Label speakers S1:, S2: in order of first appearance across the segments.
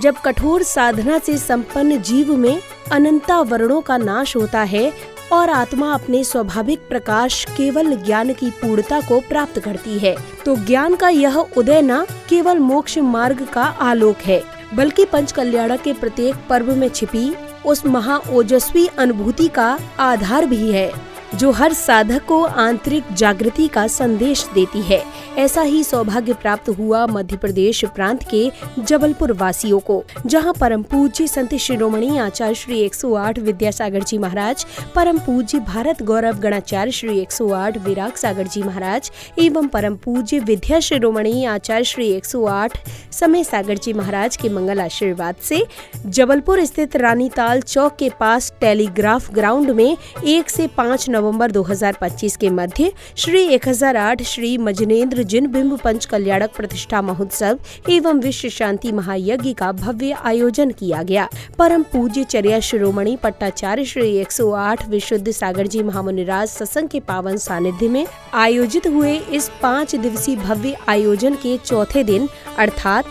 S1: जब कठोर साधना से संपन्न जीव में अनंता वर्णों का नाश होता है और आत्मा अपने स्वाभाविक प्रकाश केवल ज्ञान की पूर्णता को प्राप्त करती है, तो ज्ञान का यह उदय न केवल मोक्ष मार्ग का आलोक है, बल्कि पंच कल्याणक के प्रत्येक पर्व में छिपी उस महाओजस्वी अनुभूति का आधार भी है, जो हर साधक को आंतरिक जागृति का संदेश देती है। ऐसा ही सौभाग्य प्राप्त हुआ मध्य प्रदेश प्रांत के जबलपुर वासियों को, जहां परम पूज्य संत शिरोमणि आचार्य श्री 108 विद्यासागर जी महाराज, परम पूज्य भारत गौरव गणाचार्य श्री 108 विराग सागर जी महाराज एवं परम पूज्य विद्या शिरोमणि आचार्य श्री 108 समय सागर जी महाराज के मंगल आशीर्वाद से जबलपुर स्थित रानीताल चौक के पास टेलीग्राफ ग्राउंड में 1 से 5 नवंबर 2025 के मध्य श्री 1008 श्री मजनेन्द्र जिन बिंब पंच कल्याणक प्रतिष्ठा महोत्सव एवं विश्व शांति महायज्ञ का भव्य आयोजन किया गया। परम पूज्य चर्या शिरोमणि पट्टाचार्य श्री 108 विशुद्ध सागर जी महामुनिराज सत्संग के पावन सानिध्य में आयोजित हुए इस 5 दिवसीय भव्य आयोजन के चौथे दिन अर्थात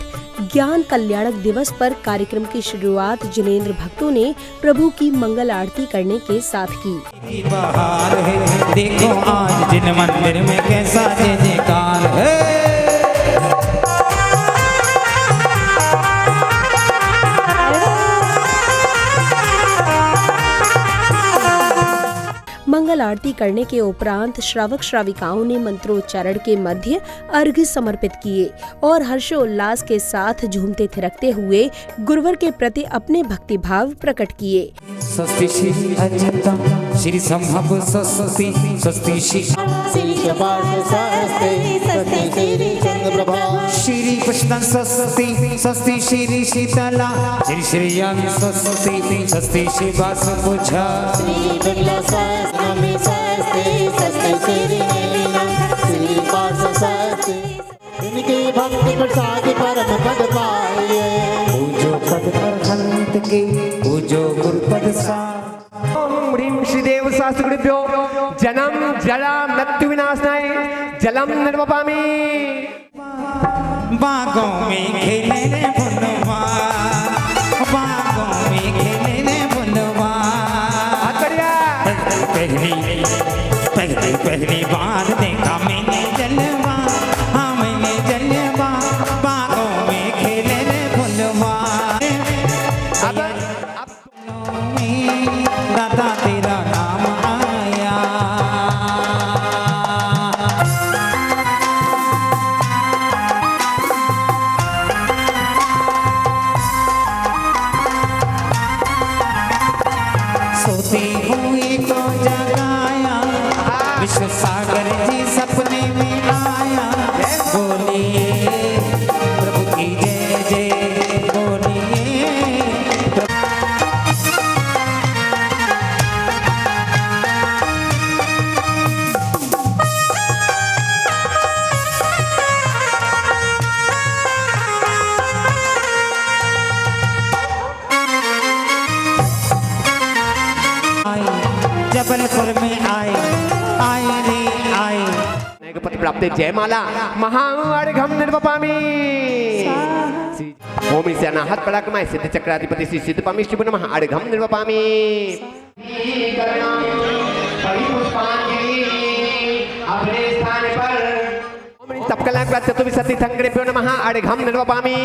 S1: ज्ञान कल्याणक दिवस पर कार्यक्रम की शुरुआत जिनेंद्र भक्तों ने प्रभु की मंगल आरती करने के साथ की।
S2: बहार है, देखो आज जिन मंदिर में कैसा जय जयकार है।
S1: मंगल आरती करने के उपरांत श्रावक श्राविकाओं ने मंत्रोच्चारण के मध्य अर्घ्य समर्पित किए और हर्षोल्लास के साथ झूमते थिरकते हुए गुरुवर के प्रति अपने भक्ति भाव प्रकट किए।
S2: स्वस्ति श्री अजंता श्री संभव स्वस्ति स्वस्ति श्री श्री कृष्ण स्वस्ति स्वस्ति श्री शीतला श्री श्रीयाम स्वस्ति स्वस्ति श्री वासुपुजा
S3: इनके भक्ति प्रसाद परम पद पाइए,
S2: पूजो पद अरहंत के पूजो गुरुपद सा।
S4: ओम ह्रीं श्रीदेव शास्त्रगुरुभ्यो जन्म जरा मृत्यु विनाशनाय जलम निर्वपामि।
S2: बागों में खेले रे बुनवा, बागों में खेले रे बुनवा। पहली बार देखा मैंने जलवा, हाँ मैंने जलवा, बागों में खेले रे बुनवा। दादा तेरा नाम आया, सोते हुए को जगाया, विश्व सागर जी सपने में आया। बोलिए प्रभु की जय जय, बोलिए जबलपुर में आए रे आए।
S4: पति प्राप्त जय माला महाअर्घ्यं निर्वपामि। ओम ईशान हाथ पराक्रमाय सिद्ध चक्राधिपति श्री सिद्धपामि शिव नमः अर्घ्यं निर्वपामि। अपने स्थान पर ओम तपकला प्रत्यतुविशति संग्रेभ्यो नमः अर्घ्यं निर्वपामि।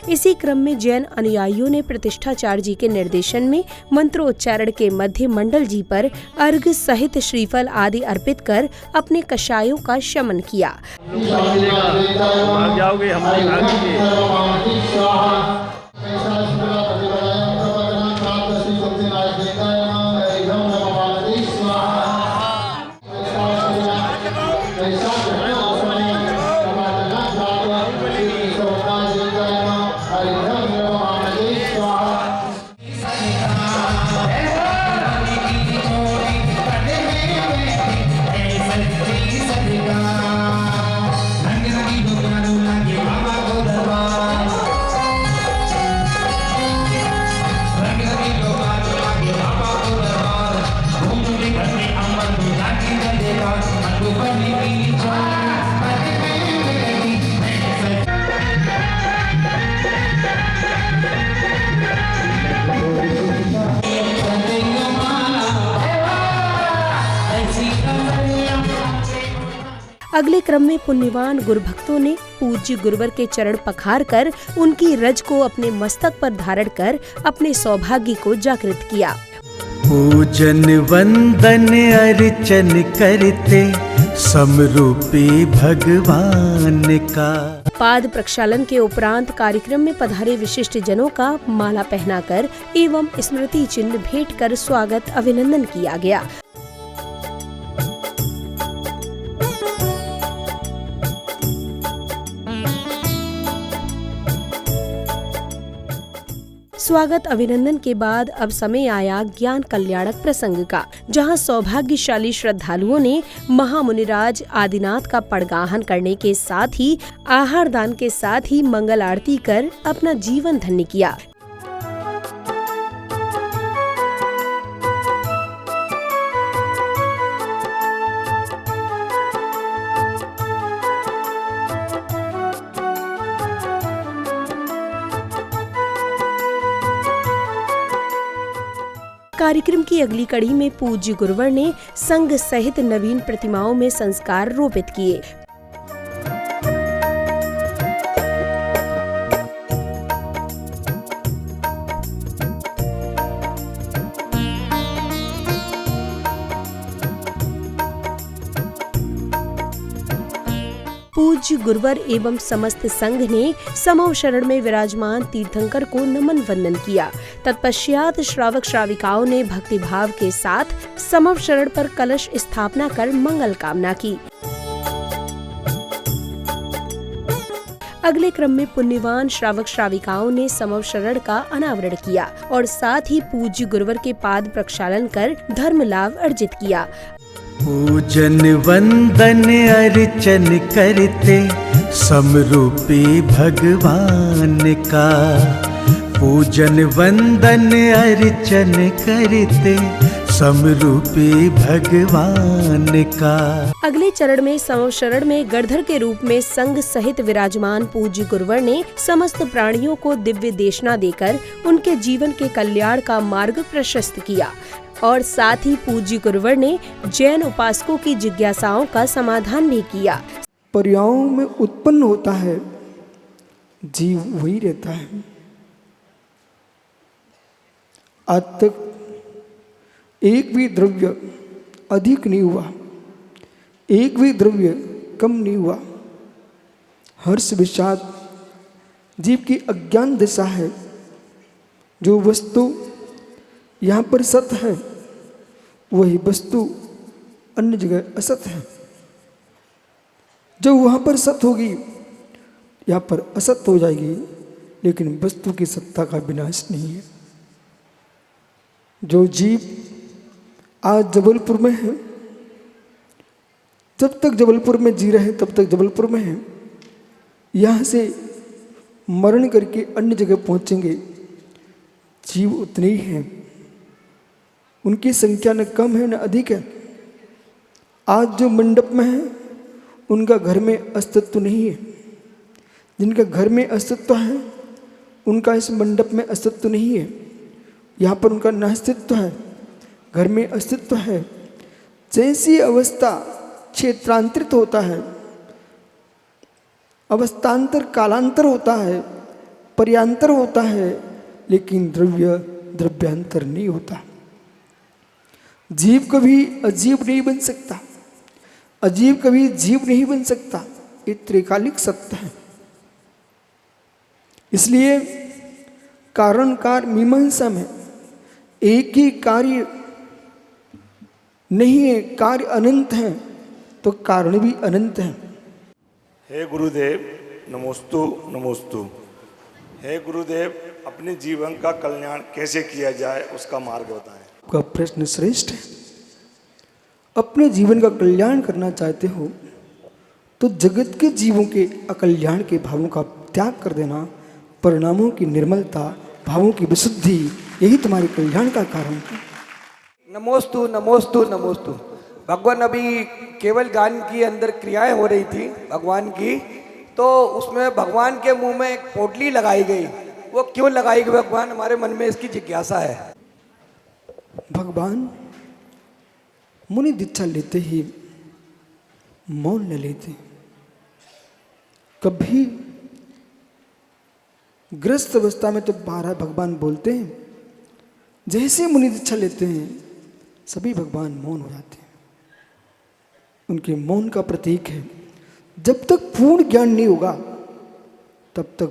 S1: इसी क्रम में जैन अनुयायियों ने प्रतिष्ठाचार्य जी के निर्देशन में मंत्रोच्चारण के मध्य मंडल जी पर अर्घ्य सहित श्रीफल आदि अर्पित कर अपने कषायों का शमन किया। अगले क्रम में पुण्यवान गुरु भक्तों ने पूज्य गुरुवर के चरण पखार कर उनकी रज को अपने मस्तक पर धारण कर अपने सौभाग्य को जागृत किया।
S5: पूजन वंदन अर्चन करते समरूपी भगवान का।
S1: पाद प्रक्षालन के उपरांत कार्यक्रम में पधारे विशिष्ट जनों का माला पहनाकर एवं स्मृति चिन्ह भेंट कर स्वागत अभिनंदन किया गया। स्वागत अभिनंदन के बाद अब समय आया ज्ञान कल्याणक प्रसंग का, जहां सौभाग्यशाली श्रद्धालुओं ने महामुनिराज आदिनाथ का पड़गाहन करने के साथ ही आहार दान के साथ ही मंगल आरती कर अपना जीवन धन्य किया। कार्यक्रम की अगली कड़ी में पूज्य गुरुवर ने संघ सहित नवीन प्रतिमाओं में संस्कार रोपित किए। पूज्य गुरुवर एवं समस्त संघ ने समव शरण में विराजमान तीर्थंकर को नमन वंदन किया। तत्पश्चात श्रावक श्राविकाओं ने भक्तिभाव के साथ समव शरण पर कलश स्थापना कर मंगल कामना की। अगले क्रम में पुण्यवान श्रावक श्राविकाओं ने समव शरण का अनावरण किया और साथ ही पूज्य गुरुवर के पाद प्रक्षालन कर धर्म लाभ अर्जित किया।
S5: पूजन वंदन अर्चन करते समरूपी भगवान का। पूजन वंदन अर्चन करते समरूपी भगवान का।
S1: अगले चरण में समव शरण में गणधर के रूप में संघ सहित विराजमान पूज्य गुरुवर ने समस्त प्राणियों को दिव्य देशना देकर उनके जीवन के कल्याण का मार्ग प्रशस्त किया और साथ ही पूज्य गुरुवर ने जैन उपासकों की जिज्ञासाओं का समाधान भी किया।
S6: पर्यायों में उत्पन्न होता है, जीव वही रहता है। आज तक एक भी द्रव्य अधिक नहीं हुआ, एक भी द्रव्य कम नहीं हुआ। हर्ष विषाद जीव की अज्ञान दशा है। जो वस्तु यहाँ पर सत है वही वस्तु अन्य जगह असत है। जब वहाँ पर सत होगी यहाँ पर असत हो जाएगी, लेकिन वस्तु की सत्ता का विनाश नहीं है। जो जीव आज जबलपुर में है, जब तक जबलपुर में जी रहे तब तक जबलपुर में है। यहाँ से मरण करके अन्य जगह पहुँचेंगे, जीव उतने ही हैं। उनकी संख्या न कम है न अधिक है। आज जो मंडप में है उनका घर में अस्तित्व नहीं है। जिनका घर में अस्तित्व है उनका इस मंडप में अस्तित्व नहीं है। यहाँ पर उनका न अस्तित्व है, घर में अस्तित्व है। जैसी अवस्था क्षेत्रांतरित होता है, अवस्थांतर कालांतर होता है, पर्यांतर होता है, लेकिन द्रव्य द्रव्यांतर नहीं होता। जीव कभी अजीव नहीं बन सकता, अजीव कभी जीव नहीं बन सकता। ये त्रिकालिक सत्य है। इसलिए कारण कार मीमांसा में एक ही कार्य नहीं है, कार्य अनंत है तो कारण भी अनंत है।
S7: हे गुरुदेव नमोस्तु नमोस्तु। हे गुरुदेव, अपने जीवन का कल्याण कैसे किया जाए उसका मार्ग बताएं।
S6: आपका प्रश्न श्रेष्ठ है। अपने जीवन का कल्याण करना चाहते हो तो जगत के जीवों के अकल्याण के भावों का त्याग कर देना, परिणामों की निर्मलता, भावों की विशुद्धि, यही तुम्हारे कल्याण का कारण है।
S8: नमोस्तु नमोस्तु नमोस्तु। भगवान अभी केवल गान की अंदर क्रियाएं हो रही थी भगवान की, तो उसमें भगवान के मुंह में एक पोटली लगाई गई। वो क्यों लगाई गई भगवान, हमारे मन में इसकी जिज्ञासा है।
S6: भगवान मुनि दीक्षा लेते ही मौन न लेते। कभी ग्रस्त अवस्था में तो बारह भगवान बोलते हैं, जैसे मुनि दीक्षा लेते हैं सभी भगवान मौन हो जाते हैं। उनके मौन का प्रतीक है, जब तक पूर्ण ज्ञान नहीं होगा तब तक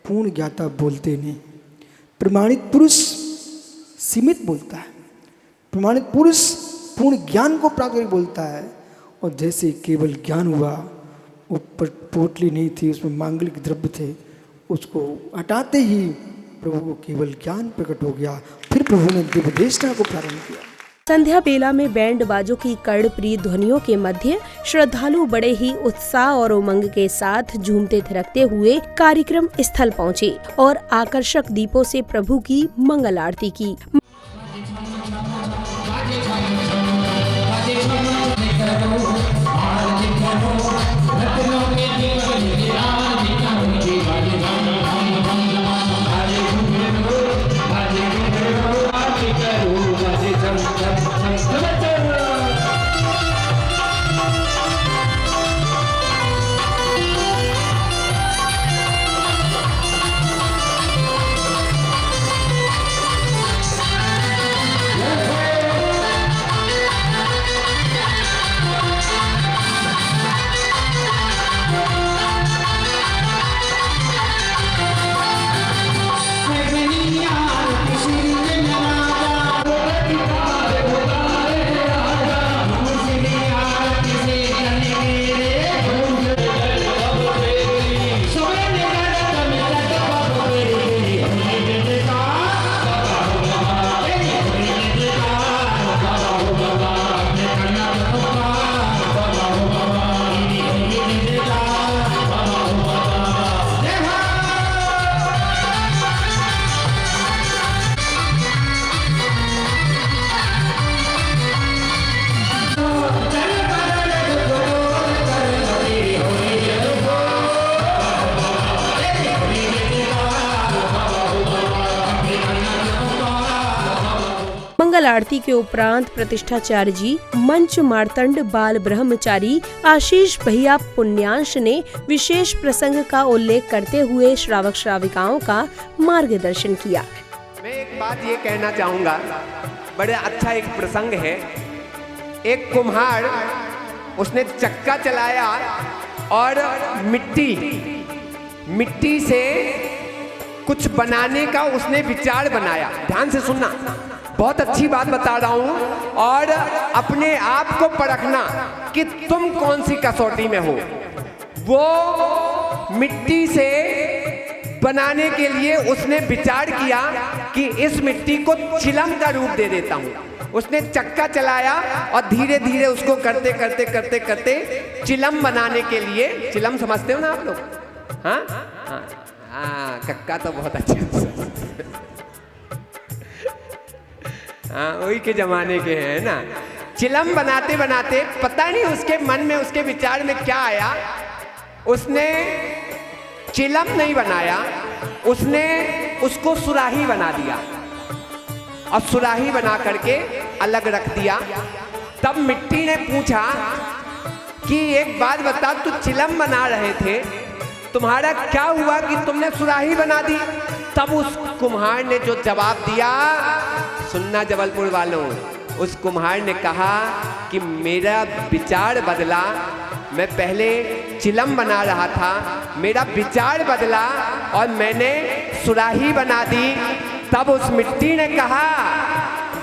S6: पूर्ण ज्ञाता बोलते नहीं। प्रमाणित पुरुष सीमित बोलता है, प्रमाणित पुरुष पूर्ण ज्ञान को प्राप्त करके बोलता है। और जैसे केवल ज्ञान हुआ, ऊपर पोटली नहीं थी, उसमें मांगलिक द्रव्य थे, उसको हटाते ही प्रभु को केवल ज्ञान प्रकट हो गया। फिर प्रभु ने दिव्यदेशना को प्रारंभ किया।
S1: संध्या बेला में बैंड बाजों की कर्णप्रिय ध्वनियों के मध्य श्रद्धालु बड़े ही उत्साह और उमंग के साथ झूमते थिरकते हुए कार्यक्रम स्थल पहुँचे और आकर्षक दीपों से प्रभु की मंगल आरती की। मंगल आरती के उपरांत प्रतिष्ठाचार्य जी, मंच मार्तंड बाल ब्रह्मचारी आशीष भैया पुण्यांश ने विशेष प्रसंग का उल्लेख करते हुए श्रावक श्राविकाओं का मार्गदर्शन किया।
S4: मैं एक बात ये कहना चाहूँगा, बड़े अच्छा एक प्रसंग है। एक कुम्हार, उसने चक्का चलाया और मिट्टी से कुछ बनाने का उसने विचार बनाया। ध्यान से सुनना, बहुत अच्छी बात बता रहा हूं। और अपने आप को परखना कि तुम कौन सी कसौटी में हो। वो मिट्टी से बनाने के लिए उसने विचार किया कि इस मिट्टी को चिलम का रूप दे देता हूं। उसने चक्का चलाया और धीरे धीरे उसको करते करते करते करते चिलम बनाने के लिए, चिलम समझते हो ना आप लोग? हाँ हाँ हाँ, कक्का तो बहुत अच्छा, हाँ वही के जमाने के हैं ना। चिलम बनाते बनाते पता नहीं उसके मन में, उसके विचार में क्या आया, उसने चिलम नहीं बनाया, उसने उसको सुराही बना दिया और सुराही बना करके अलग रख दिया। तब मिट्टी ने पूछा कि एक बात बता, तू चिलम बना रहे थे, तुम्हारा क्या हुआ कि तुमने सुराही बना दी? तब उस कुम्हार ने जो जवाब दिया, सुनना जबलपुर वालों, उस कुम्हार ने कहा कि मेरा विचार बदला। मैं पहले चिलम बना रहा था, मेरा विचार बदला और मैंने सुराही बना दी। तब उस मिट्टी ने कहा,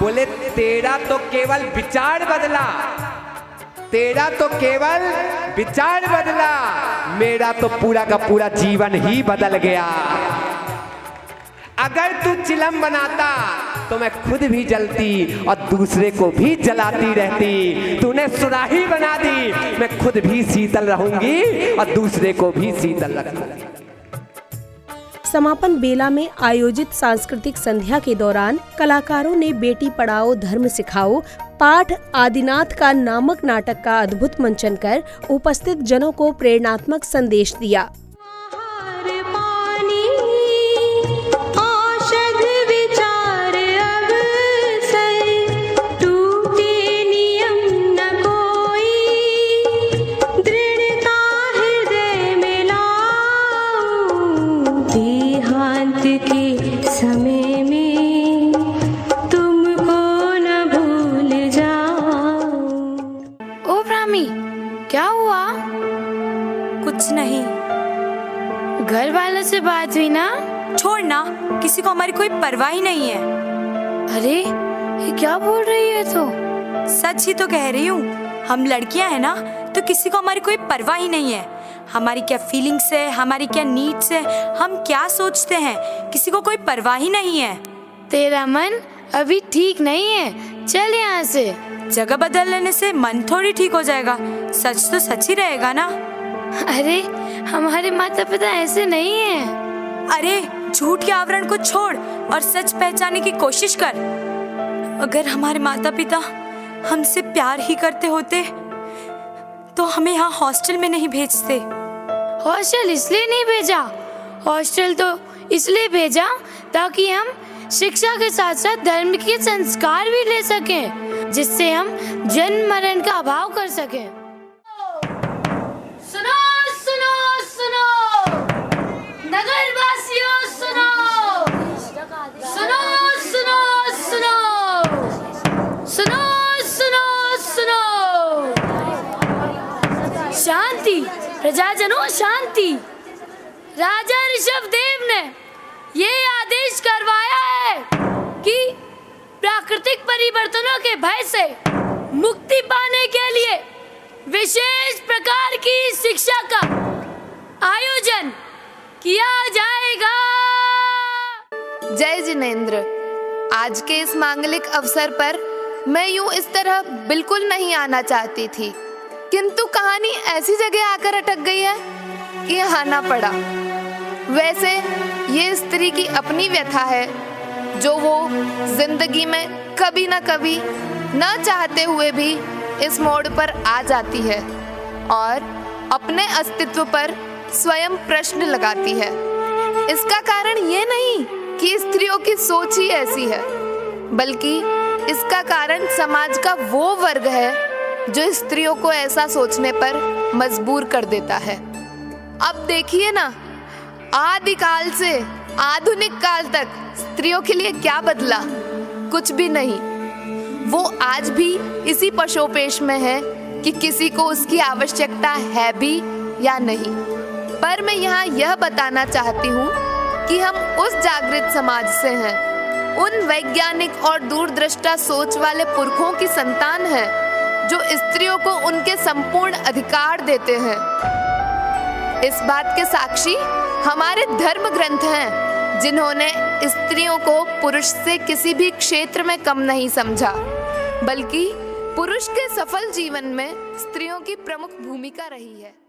S4: बोले तेरा तो केवल विचार बदला, तेरा तो केवल विचार बदला, मेरा तो पूरा का पूरा जीवन ही बदल गया। अगर तू चिलम बनाता तो मैं खुद भी जलती और दूसरे को भी जलाती रहती। तूने सुराही बना दी, मैं खुद भी शीतल रहूंगी और दूसरे को भी शीतल रखूंगी।
S1: समापन बेला में आयोजित सांस्कृतिक संध्या के दौरान कलाकारों ने बेटी पढ़ाओ धर्म सिखाओ पाठ आदिनाथ का नामक नाटक का अद्भुत मंचन कर उपस्थित जनों को प्रेरणात्मक संदेश दिया।
S9: बात हुई ना।
S10: छोड़ ना, किसी को हमारी कोई परवाह ही नहीं है।
S9: अरे ये क्या बोल रही है तो?
S10: सच ही तो कह रही हूँ। हम लड़कियां हैं ना, तो किसी को हमारी कोई परवाह ही नहीं है। हमारी क्या फीलिंग्स है, हमारी क्या नीड्स है, हम क्या सोचते हैं, किसी को कोई परवाह ही नहीं है।
S9: तेरा मन अभी ठीक नहीं है, चल यहाँ से।
S10: जगह बदल लेने से मन थोड़ी ठीक हो जाएगा, सच तो सच ही रहेगा ना।
S9: अरे हमारे माता पिता ऐसे नहीं हैं।
S10: अरे झूठ के आवरण को छोड़ और सच पहचानने की कोशिश कर। अगर हमारे माता पिता हमसे प्यार ही करते होते तो हमें यहाँ हॉस्टल में नहीं भेजते।
S9: हॉस्टल इसलिए नहीं भेजा, हॉस्टल तो इसलिए भेजा ताकि हम शिक्षा के साथ साथ धर्म के संस्कार भी ले सकें, जिससे हम जन्म मरण का अभाव कर सकें। सुनो सुनो सुनो नगर वासियों, सुनो सुनो सुनो सुनो सुनो सुनो सुनो। शांति प्रजाजनों, शांति। राजा ऋषभ देव ने ये आदेश करवाया है कि प्राकृतिक परिवर्तनों के भय से मुक्ति पाने के लिए विशेष प्रकार की शिक्षा का आयोजन किया जाएगा।
S11: जय जिनेंद्र। आज के इस मांगलिक अवसर पर मैं यूं इस तरह बिल्कुल नहीं आना चाहती थी, किंतु कहानी ऐसी जगह आकर अटक गई है कि आना पड़ा। वैसे ये स्त्री की अपनी व्यथा है जो वो जिंदगी में कभी न कभी न चाहते हुए भी इस मोड़ पर आ जाती है और अपने अस्तित्व पर स्वयं प्रश्न लगाती है। इसका कारण ये नहीं कि स्त्रियों की सोच ही ऐसी है, बल्कि इसका कारण समाज का वो वर्ग है जो स्त्रियों को ऐसा सोचने पर मजबूर कर देता है। अब देखिए ना, आदिकाल से आधुनिक काल तक स्त्रियों के लिए क्या बदला? कुछ भी नहीं। वो आज भी इसी पशोपेश में है कि किसी को उसकी आवश्यकता है भी या नहीं। पर मैं यहाँ यह बताना चाहती हूँ कि हम उस जागृत समाज से हैं, उन वैज्ञानिक और दूरदृष्टा सोच वाले पुरखों की संतान हैं जो स्त्रियों को उनके संपूर्ण अधिकार देते हैं। इस बात के साक्षी हमारे धर्म ग्रंथ हैं, जिन्होंने स्त्रियों को पुरुष से किसी भी क्षेत्र में कम नहीं समझा, बल्कि पुरुष के सफल जीवन में स्त्रियों की प्रमुख भूमिका रही है।